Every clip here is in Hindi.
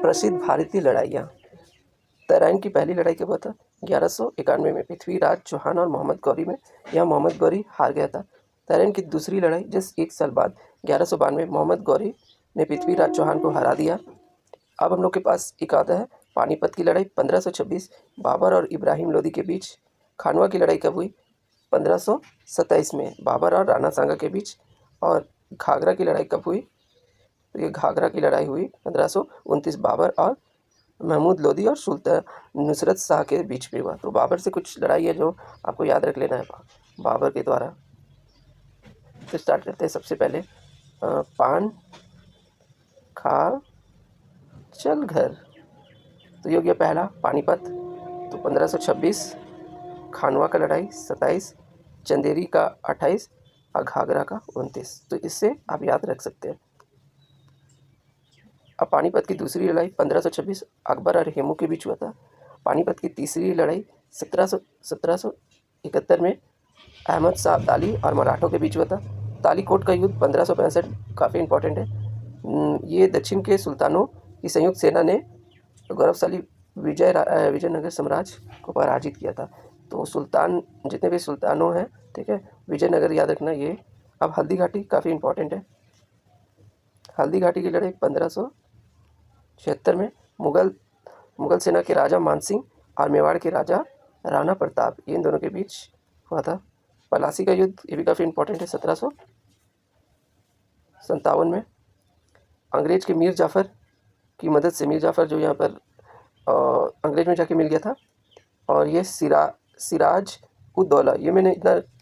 प्रसिद्ध भारतीय लड़ाइयाँ। तराइन की पहली लड़ाई कब हुआ था? 1191 में पृथ्वीराज चौहान और मोहम्मद गौरी में। यह मोहम्मद गौरी हार गया था। तराइन की दूसरी लड़ाई जस्ट 1 साल बाद 1192 मोहम्मद गौरी ने पृथ्वीराज चौहान को हरा दिया। अब हम लोग के पास एक आता है पानीपत की लड़ाई 1526 बाबर और इब्राहिम लोदी के बीच। खानवा की लड़ाई कब हुई? 1527 में बाबर और राणा सांगा के बीच। और घाघरा की लड़ाई कब हुई? तो ये घाघरा की लड़ाई हुई 1529 बाबर और महमूद लोदी और सुल्तान नुसरत शाह के बीच में हुआ। तो बाबर से कुछ लड़ाई है जो आपको याद रख लेना है बाबर के द्वारा। तो स्टार्ट करते हैं सबसे पहले पान खा चल घर। तो ये हो गया पहला पानीपत। तो 1526, खानवा का लड़ाई 27, चंदेरी का 28 और घाघरा का 29। तो इससे आप याद रख सकते हैं। अब पानीपत की दूसरी लड़ाई 1526 अकबर और हेमू के बीच हुआ था। पानीपत की तीसरी लड़ाई 1771 में अहमद शाह अब्दाली और मराठों के बीच हुआ था। तालीकोट का युद्ध 1565 काफ़ी इंपॉर्टेंट है। ये दक्षिण के सुल्तानों की संयुक्त सेना ने गौरवशाली विजयनगर साम्राज्य को पराजित किया था। तो सुल्तान जितने भी सुल्तानों हैं, ठीक है, विजयनगर याद रखना ये। अब हल्दी घाटी काफ़ी इंपॉर्टेंट है। हल्दी घाटी की लड़ाई 1576 में मुगल सेना के राजा मानसिंह और मेवाड़ के राजा राणा प्रताप, इन दोनों के बीच हुआ था। पलासी का युद्ध ये भी काफ़ी इंपॉर्टेंट है 1757 में। अंग्रेज के मीर जाफ़र की मदद से, मीर जाफ़र जो यहाँ पर अंग्रेज में जाके मिल गया था। और ये सिराज उद दौला, ये मैंने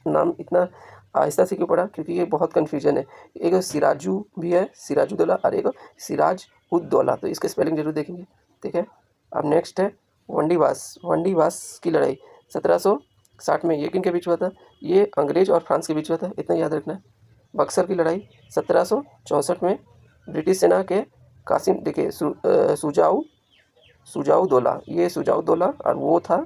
नाम इतना आहिस्ता से क्यों पढ़ा, क्योंकि ये बहुत कन्फ्यूजन है। एक सिराजू भी है, सिराजुद्दौला, और एक सिराज उद दौला। तो इसके स्पेलिंग जरूर देखेंगे, ठीक है। अब नेक्स्ट है वंडीवास की लड़ाई 1760 में। ये किन के बीच हुआ था? ये अंग्रेज और फ्रांस के बीच हुआ था, इतना याद रखना है। बक्सर की लड़ाई 1764 में ब्रिटिश सेना के कासिम, देखिए सुजाउद्दौला, ये सुजाउद्दौला, और वो था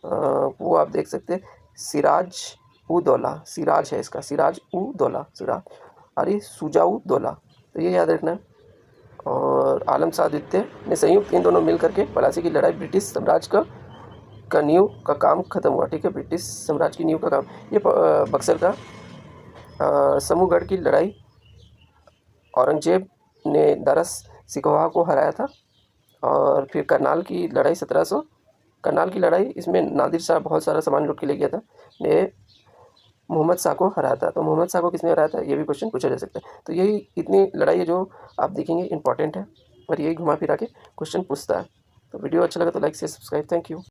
वो आप देख सकते हैं सिराज-उद-दौला, सिराज है इसका, सिराज-उद-दौला, सिराज, और ये सुजाउद्दौला। तो ये याद रखना है। और आलम शाह द्वितीय ने संयुक्त इन दोनों मिल करके पलासी की लड़ाई ब्रिटिश साम्राज्य का नींव का काम खत्म हुआ, ठीक है, ब्रिटिश साम्राज्य की नींव का काम। ये बक्सर का समूहगढ़ की लड़ाई औरंगजेब ने दरस सिकोहा को हराया था। और फिर करनाल की लड़ाई करनाल की लड़ाई, इसमें नादिर शाह बहुत सारा सामान लूट के ले गया था, ने मोहम्मद शाह को हराया था। तो मोहम्मद शाह को किसने हराया था, ये भी क्वेश्चन पूछा जा सकता है। तो यही इतनी लड़ाई है जो आप देखेंगे इंपॉर्टेंट है, और यही घुमा फिरा के क्वेश्चन पूछता है। तो वीडियो अच्छा लगा तो लाइक से सब्सक्राइब। Thank you.